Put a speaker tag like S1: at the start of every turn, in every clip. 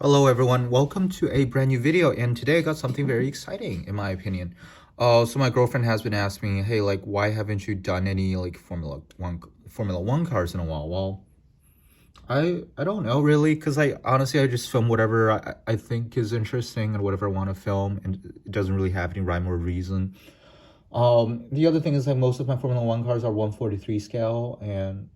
S1: Hello everyone, welcome to a brand new video, and today I got something very exciting in my opinion. So my girlfriend has been asking me, hey, like, why haven't you done any like Formula One cars in a while? Well, I don't know really, because I honestly I just film whatever I think is interesting and whatever I want to film, and it doesn't really have any rhyme or reason. The other thing is that most of my Formula One cars are 143 scale, and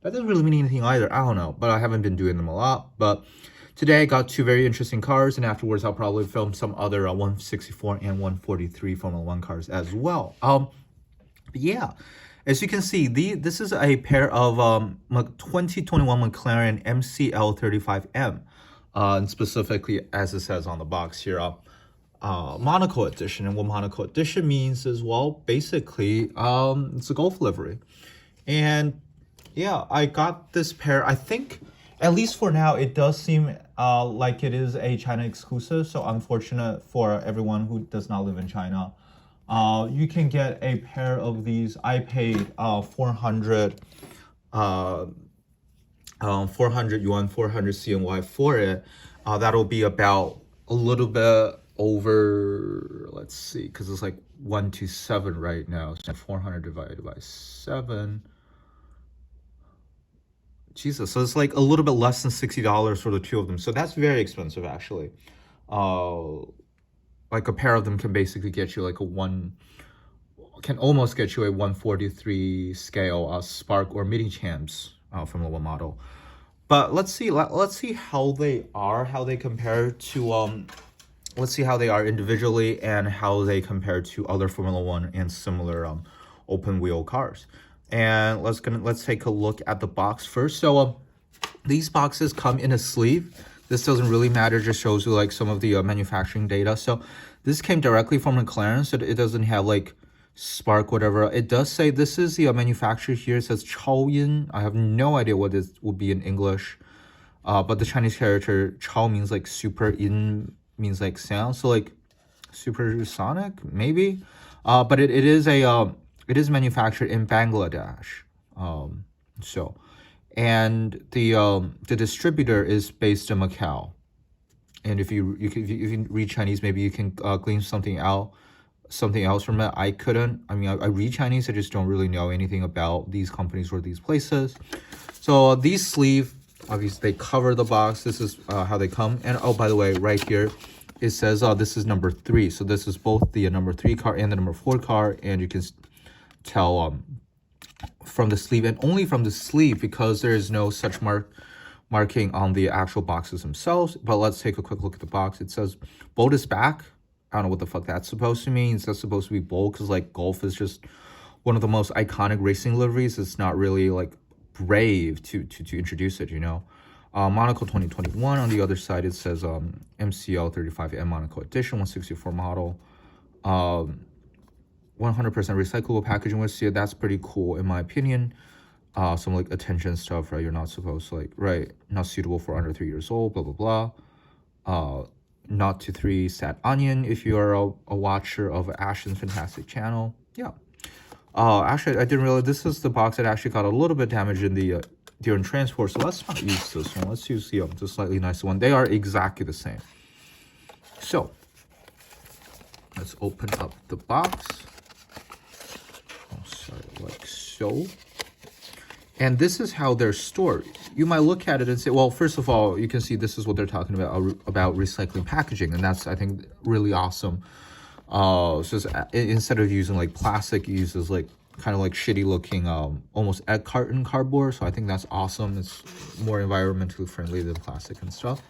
S1: that doesn't really mean anything either. I don't know, but I haven't been doing them a lot. But today I got two very interesting cars, and afterwards I'll probably film some other 164 and 143 Formula One cars as well. But yeah, as you can see, this is a pair of 2021 McLaren MCL35M, and specifically as it says on the box here, Monaco edition. And what Monaco edition means is, well, basically, it's a Golf livery. And yeah, I got this pair. I think, at least for now, it does seem like it is a China exclusive. So unfortunate for everyone who does not live in China. You can get a pair of these. I paid 400 400 yuan, 400 CNY for it. That'll be about a little bit over, let's see, because it's like 127 right now. So 400 divided by 7. Jesus, so it's like a little bit less than $60 for the two of them. So that's very expensive, actually. Uh, like a pair of them can basically get you like can almost get you a 143 scale Spark or Mini Champs Formula One model. But let's see how they compare to let's see how they are individually and how they compare to other Formula One and similar open wheel cars. And let's take a look at the box first. So these boxes come in a sleeve. This doesn't really matter, just shows you like some of the manufacturing data. So this came directly from McLaren, so it doesn't have like Spark, whatever. It does say this is the manufacturer here. It says Chaoyin. I have no idea what this would be in English. But the Chinese character Chao means like super, in means like sound. So like supersonic, maybe. But it is manufactured in Bangladesh. So, and the distributor is based in Macau. And if you can read Chinese, maybe you can glean something else from it. I couldn't. I mean, I read Chinese. I just don't really know anything about these companies or these places. So these sleeve, obviously, they cover the box. This is how they come. And oh, by the way, right here, it says this is number 3. So this is both the number 3 car and the number 4 car, and you can tell from the sleeve, and only from the sleeve, because there is no such marking on the actual boxes themselves. But let's take a quick look at the box. It says bolt is back. I don't know what the fuck that's supposed to mean. It's not supposed to be bold, because like Golf is just one of the most iconic racing liveries. It's not really like brave to introduce it, you know. Monaco 2021. On the other side, it says MCL35M Monaco edition, 164 model. 100% recyclable packaging with see, that's pretty cool in my opinion. Some like attention stuff, right? You're not supposed to like, right, not suitable for under 3 years old, blah blah blah. Not to 3 sad onion if you are a watcher of Ashton's fantastic channel. Yeah. Actually, I didn't realize this is the box that actually got a little bit damaged in the during transport. So let's not use this one. Let's use the slightly nicer one. They are exactly the same. So let's open up the box. Oh, sorry, like so. And this is how they're stored. You might look at it and say, well, first of all, you can see this is what they're talking about recycling packaging. And that's, I think, really awesome. So instead of using like plastic, it uses like kind of like shitty looking, almost egg carton cardboard. So I think that's awesome. It's more environmentally friendly than plastic and stuff.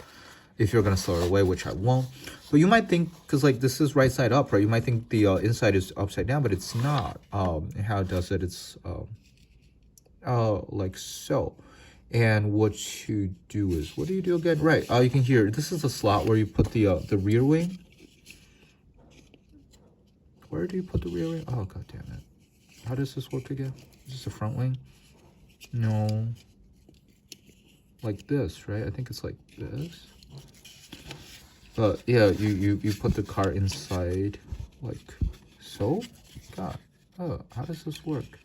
S1: If you're going to throw it away, which I won't. But you might think, because like this is right side up, right? You might think the inside is upside down, but it's not. And how it does it, it's like so. And what you do is, what do you do again? Right, you can hear, this is a slot where you put the rear wing. Where do you put the rear wing? Oh, god damn it. How does this work again? Is this the front wing? No. Like this, right? I think it's like this. But yeah, you put the car inside like so. God. Oh, how does this work?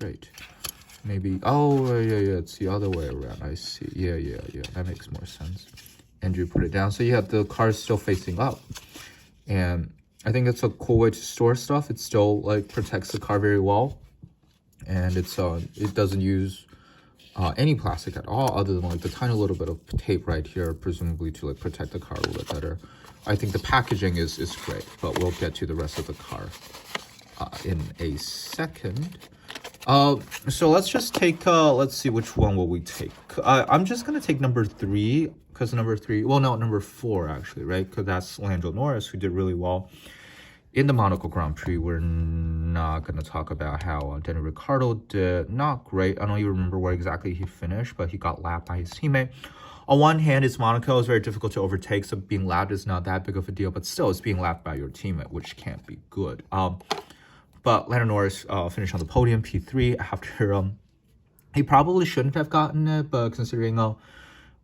S1: Great. Maybe, oh yeah, it's the other way around. I see. Yeah, that makes more sense. and you put it down. So you have the car still facing up. And I think it's a cool way to store stuff. It still like protects the car very well. And it doesn't use any plastic at all, other than like the tiny little bit of tape right here, presumably to like protect the car a little bit better. I think the packaging is great, but we'll get to the rest of the car in a second. So let's just take, let's see, which one will we take? I'm just gonna take number 3, because number 3, well, no, number 4 actually, right? Because that's Lando Norris, who did really well in the Monaco Grand Prix. We're not gonna talk about how Danny Ricciardo did not great. I don't even remember where exactly he finished, but he got lapped by his teammate. On one hand, it's Monaco, it's very difficult to overtake, so being lapped is not that big of a deal, but still, it's being lapped by your teammate, which can't be good. But Lando Norris finished on the podium, P3, after he probably shouldn't have gotten it, but considering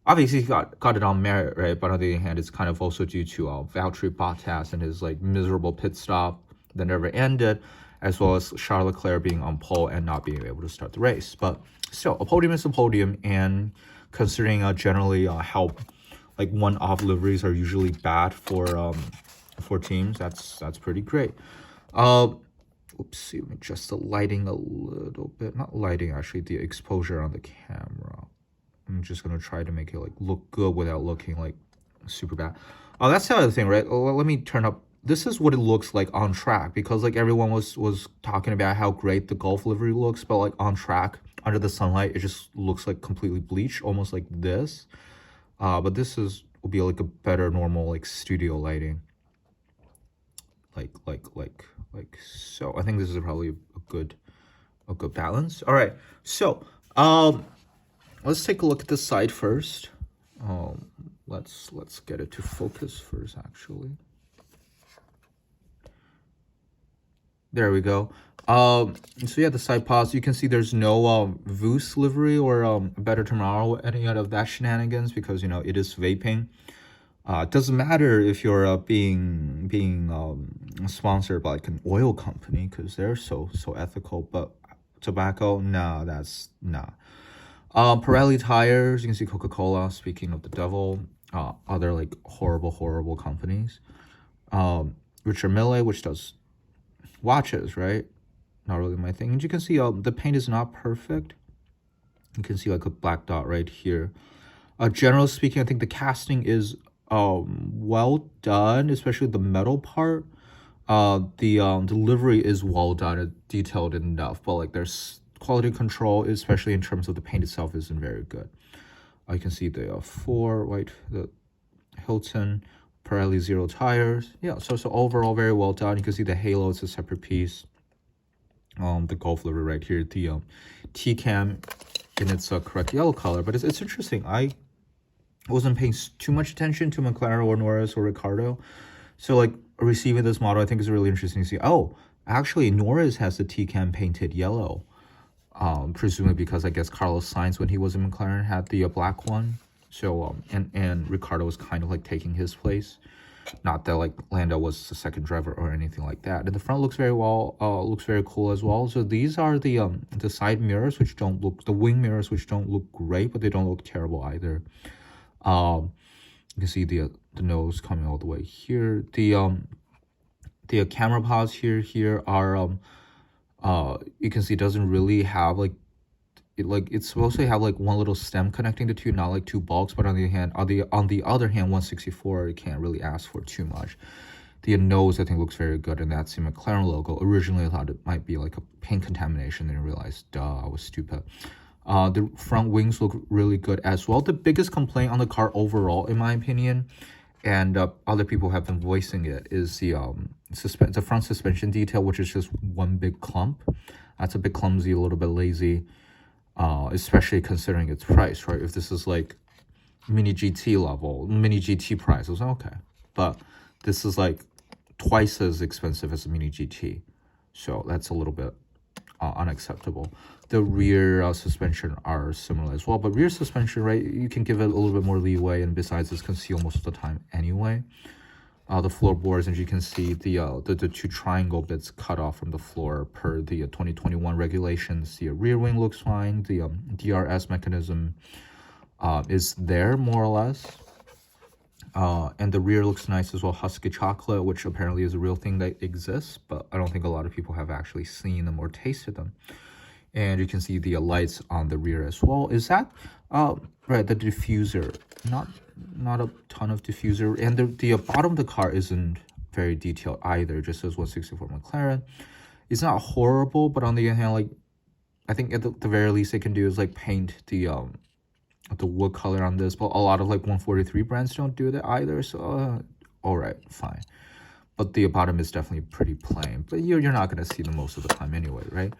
S1: obviously he got it on merit, right? But on the other hand, it's kind of also due to Valtteri Bottas and his like miserable pit stop that never ended, as well as Charles Leclerc being on pole and not being able to start the race. But still, a podium is a podium, and considering generally how like one-off liveries are usually bad for teams, that's pretty great. Oopsie, let me adjust the lighting a little bit. Not lighting, actually, the exposure on the camera. I'm just gonna try to make it like look good without looking like super bad. Oh, that's the other thing, right? Let me turn up. This is what it looks like on track, because like everyone was talking about how great the Golf livery looks, but like on track under the sunlight, it just looks like completely bleached, almost like this. But this will be like a better normal like studio lighting. Like so. I think this is probably a good balance. All right, so let's take a look at the side first. Let's get it to focus first, actually. There we go. So yeah, the side pods, you can see there's no Voos livery or Better Tomorrow, any out of that shenanigans, because you know it is vaping. It doesn't matter if you're being sponsored by like an oil company, because they're so ethical, but tobacco, nah, that's nah. Pirelli tires, you can see Coca-Cola, speaking of the devil, other like horrible companies. Richard Mille, which does watches, right? Not really my thing. And you can see the paint is not perfect. You can see like a black dot right here. Generally speaking, I think the casting is well done, especially the metal part. The delivery is well done and detailed enough, but like there's quality control, especially in terms of the paint itself, isn't very good. You can see the the Hilton Pirelli Zero tires. Yeah, so overall very well done. You can see the halo, it's a separate piece. The Golf livery right here, the T-cam in its correct yellow color. But it's interesting. I wasn't paying too much attention to McLaren or Norris or Ricciardo. So like receiving this model, I think is really interesting to see. Oh, actually Norris has the T-cam painted yellow. Presumably because I guess Carlos Sainz, when he was in McLaren, had the black one. So and Ricciardo was kind of like taking his place. Not that like Lando was the second driver or anything like that. And the front looks very well, looks very cool as well. So these are the side mirrors, which don't look, the wing mirrors, which don't look great, but they don't look terrible either. You can see the nose coming all the way here. The camera pods here are you can see it doesn't really have like it's supposed to have like one little stem connecting the two, not like two bulks. But on the other hand, 164, you can't really ask for too much. The nose, I think, looks very good, and that's the McLaren logo. Originally, I thought it might be like a paint contamination, then I realized, duh, I was stupid. The front wings look really good as well. The biggest complaint on the car overall, in my opinion, and other people have been voicing it, is the front suspension detail, which is just one big clump. That's a bit clumsy, a little bit lazy. Especially considering its price, right? If this is like mini GT level, mini GT price, it was okay. But this is like twice as expensive as a mini GT. So that's a little bit unacceptable. The rear suspension are similar as well. But rear suspension, right, you can give it a little bit more leeway. And besides, it's concealed most of the time anyway. The floorboards, as you can see, the two triangle bits cut off from the floor per the 2021 regulations. The rear wing looks fine. The DRS mechanism is there more or less. And the rear looks nice as well, husky chocolate, which apparently is a real thing that exists, but I don't think a lot of people have actually seen them or tasted them. And you can see the lights on the rear as well. Is that right? The diffuser, not a ton of diffuser, and the bottom of the car isn't very detailed either. Just says 164 McLaren. It's not horrible, but on the other hand, like I think at the very least they can do is like paint the wood color on this. But a lot of like 143 brands don't do that either. So all right, fine. But the bottom is definitely pretty plain. But you're not gonna see them most of the time anyway, right?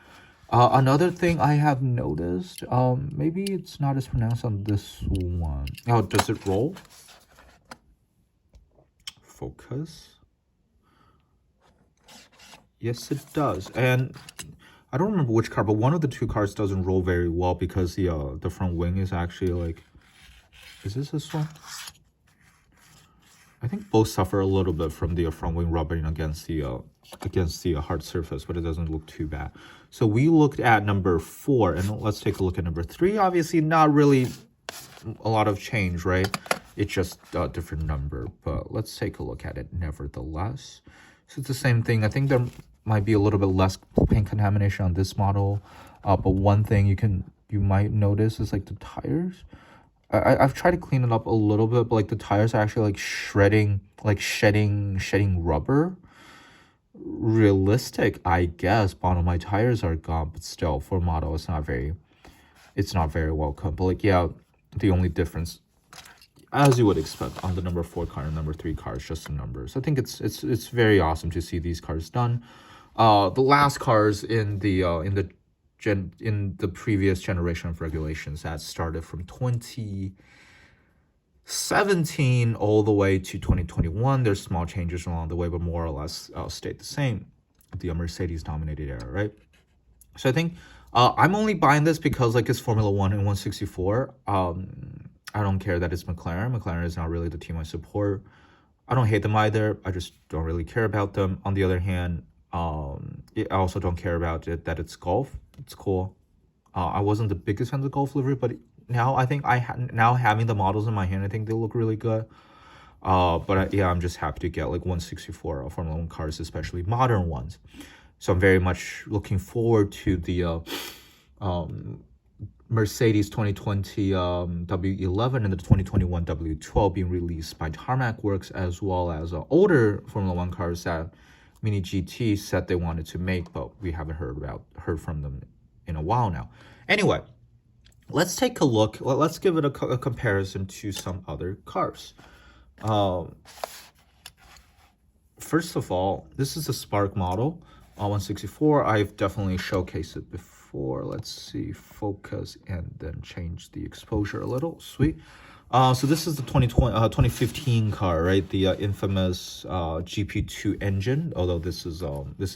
S1: Another thing I have noticed, maybe it's not as pronounced on this one. Oh, does it roll? Focus. Yes, it does. And I don't remember which car, but one of the two cars doesn't roll very well because the front wing is actually like, is this one? I think both suffer a little bit from the front wing rubbing against the hard surface, but it doesn't look too bad. So we looked at number 4, and let's take a look at number 3. Obviously, not really a lot of change, right? It's just a different number, but let's take a look at it nevertheless. So it's the same thing. I think there might be a little bit less paint contamination on this model, but one thing you might notice is like the tires. I've tried to clean it up a little bit, but like the tires are actually like shedding rubber. Realistic, I guess. Bottom of my tires are gone, but still for model it's not very welcome. But like, yeah, the only difference, as you would expect on the number 4 car and number 3 car, is just the numbers. I think it's very awesome to see these cars done. The last cars in the previous generation of regulations that started from 2017 all the way to 2021. There's small changes along the way, but more or less stayed the same. The Mercedes dominated era, right? So I think I'm only buying this because like it's Formula 1 and 164. I don't care that it's McLaren. McLaren is not really the team I support. I don't hate them either. I just don't really care about them. On the other hand, I also don't care about it that it's Golf. It's cool. I wasn't the biggest fan of the Golf livery, but now I think now having the models in my hand, I think they look really good. But yeah, I'm just happy to get like 164 Formula 1 cars, especially modern ones. So I'm very much looking forward to the Mercedes 2020 W11 and the 2021 W12 being released by Tarmac Works, as well as older Formula 1 cars that Mini GT said they wanted to make, but we haven't heard from them in a while now. Anyway, let's take a look. Let's give it a comparison to some other cars. First of all, this is a Spark model, 164. I've definitely showcased it before. Let's see, focus, and then change the exposure a little. Sweet. So this is the 2015 car, right? The infamous GP2 engine. Although this is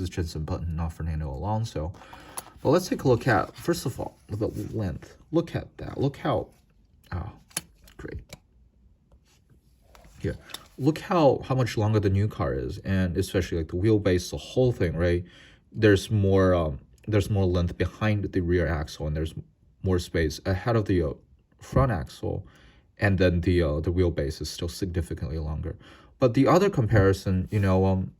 S1: Jenson Button, not Fernando Alonso. But let's take a look at, first of all, the length. Look at that. Look how, great. Yeah, look how much longer the new car is, and especially like the wheelbase, the whole thing, right? There's more length behind the rear axle, and there's more space ahead of the front axle, and then the wheelbase is still significantly longer. But the other comparison, you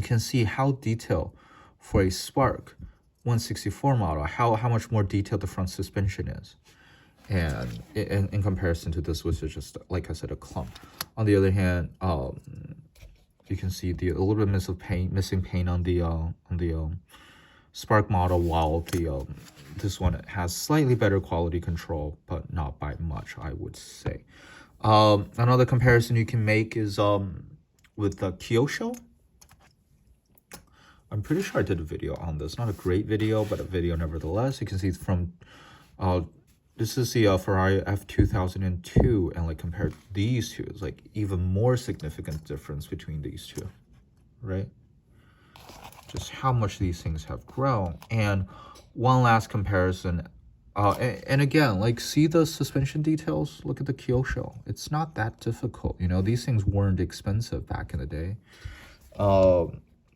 S1: can see how detailed for a Spark 164 model, how much more detailed the front suspension is, and in comparison to this, which is just, like I said, a clump. On the other hand, you can see a little bit missing paint on the Spark model, while this one has slightly better quality control, but not by much, I would say. Another comparison you can make is with the Kyosho. I'm pretty sure I did a video on this. Not a great video, but a video nevertheless. You can see from this is the Ferrari F2002, and like compared to these two, it's like even more significant difference between these two, right? Just how much these things have grown. And one last comparison, and again, like, see the suspension details? Look at the Kyosho. It's not that difficult, these things weren't expensive back in the day.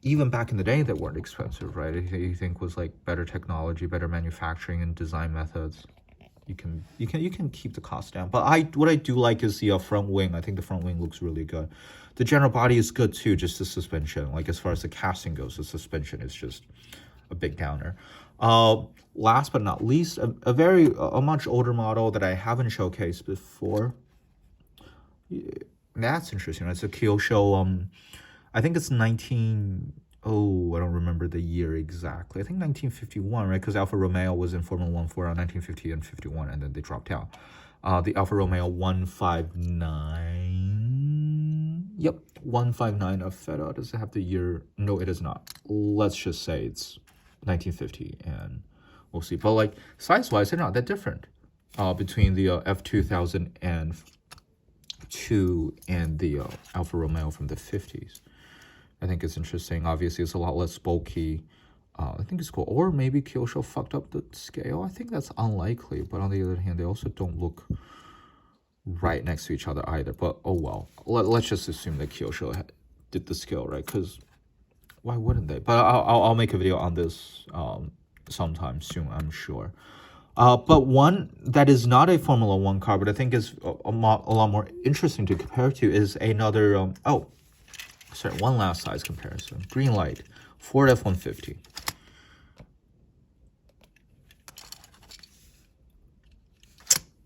S1: Even back in the day, they weren't expensive, right? You think was like better technology, better manufacturing and design methods. you can keep the cost down. But what I do like is the front wing. I think the front wing looks really good. The general body is good too, just the suspension. Like as far as the casting goes, the suspension is just a big downer. Last but not least, a much older model that I haven't showcased before. Yeah, that's interesting. It's a Kyosho. I think it's 19. Oh, I don't remember the year exactly. I think 1951, right? Because Alfa Romeo was in Formula One for 1950 and 51, and then they dropped out. The Alfa Romeo 159. Yep, 159 of Feta. Does it have the year? No, it is not. Let's just say it's 1950, and we'll see. But like size-wise, they're not that different between the F2002 and the Alfa Romeo from the 50s. I think it's interesting. Obviously, it's a lot less bulky. I think it's cool. Or maybe Kyosho fucked up the scale. I think that's unlikely. But on the other hand, they also don't look right next to each other either. But oh well. Let's just assume that Kyosho did the scale right. Because why wouldn't they? But I'll make a video on this sometime soon, I'm sure. But one that is not a Formula One car, but I think is a lot more interesting to compare to is another... one last size comparison. Green light, Ford F-150.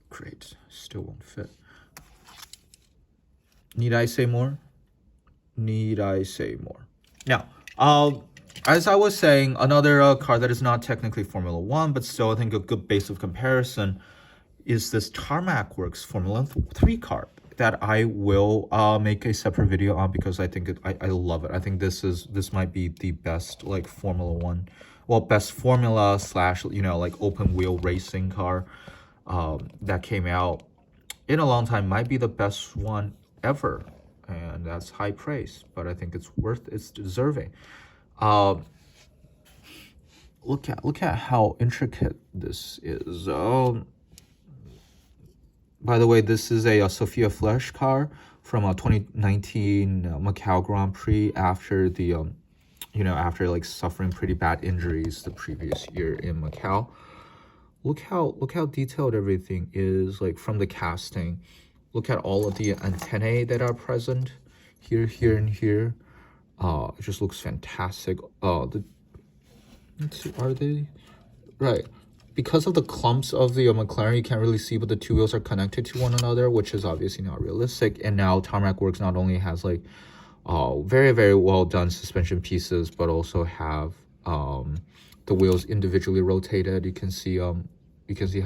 S1: Great, still won't fit. Need I say more? Need I say more? Now, as I was saying, another car that is not technically Formula One, but still I think a good base of comparison is this Tarmac Works Formula 3 car that I will make a separate video on because I think I love it. I think this might be the best like Formula One, well, best Formula / like open wheel racing car that came out in a long time. Might be the best one ever, and that's high praise. But I think it's deserving. Look at how intricate this is. By the way, this is a Sophia Flesch car from a 2019 Macau Grand Prix after the, after like suffering pretty bad injuries the previous year in Macau. Look how detailed everything is, like from the casting. Look at all of the antennae that are present here, and here. It just looks fantastic. Let's see, are they right? Because of the clumps of the McLaren, you can't really see, but the two wheels are connected to one another, which is obviously not realistic. And now Tarmac Works not only has like very, very well done suspension pieces, but also have the wheels individually rotated. You can see how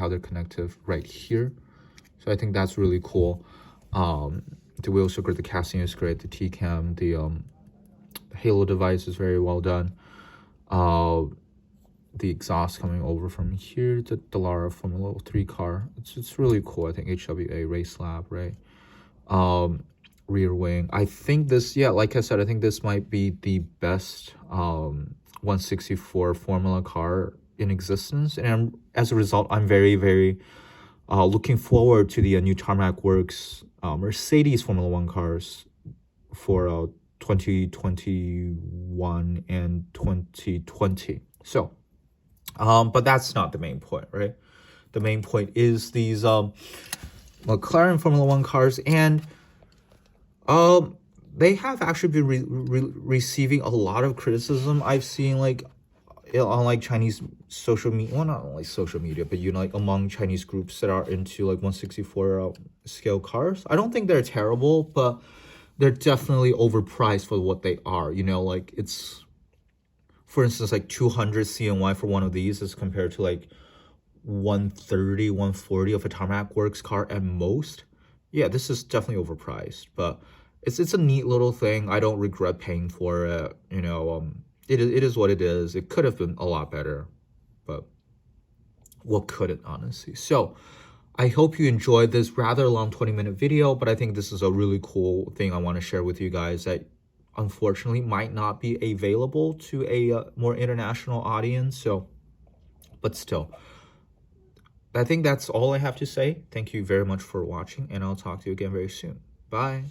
S1: they're connected right here. So I think that's really cool. The wheels are great, the casting is great, the T-cam, the halo device is very well done. The exhaust coming over from here to the Lara Formula 3 car. It's really cool. I think HWA race lab, right? Rear wing. I think this, yeah, like I said, I think this might be the best 164 Formula car in existence. And as a result, I'm very, very looking forward to the new Tarmac Works Mercedes Formula 1 cars for 2021 and 2020. So, but that's not the main point, right? The main point is these McLaren Formula 1 cars, and they have actually been receiving a lot of criticism. I've seen like on like Chinese social media, well, not only social media, but like among Chinese groups that are into like 164 scale cars. I don't think they're terrible, but they're definitely overpriced for what they are. Like it's, for instance, like 200 CNY for one of these is compared to like 130, 140 of a Tarmac Works car at most. Yeah, this is definitely overpriced, but it's a neat little thing. I don't regret paying for it. It is what it is. It could have been a lot better, but what couldn't, honestly? So I hope you enjoyed this rather long 20-minute video, but I think this is a really cool thing I want to share with you guys that unfortunately might not be available to a more international audience. So, but still, I think that's all I have to say. Thank you very much for watching, and I'll talk to you again very soon. Bye.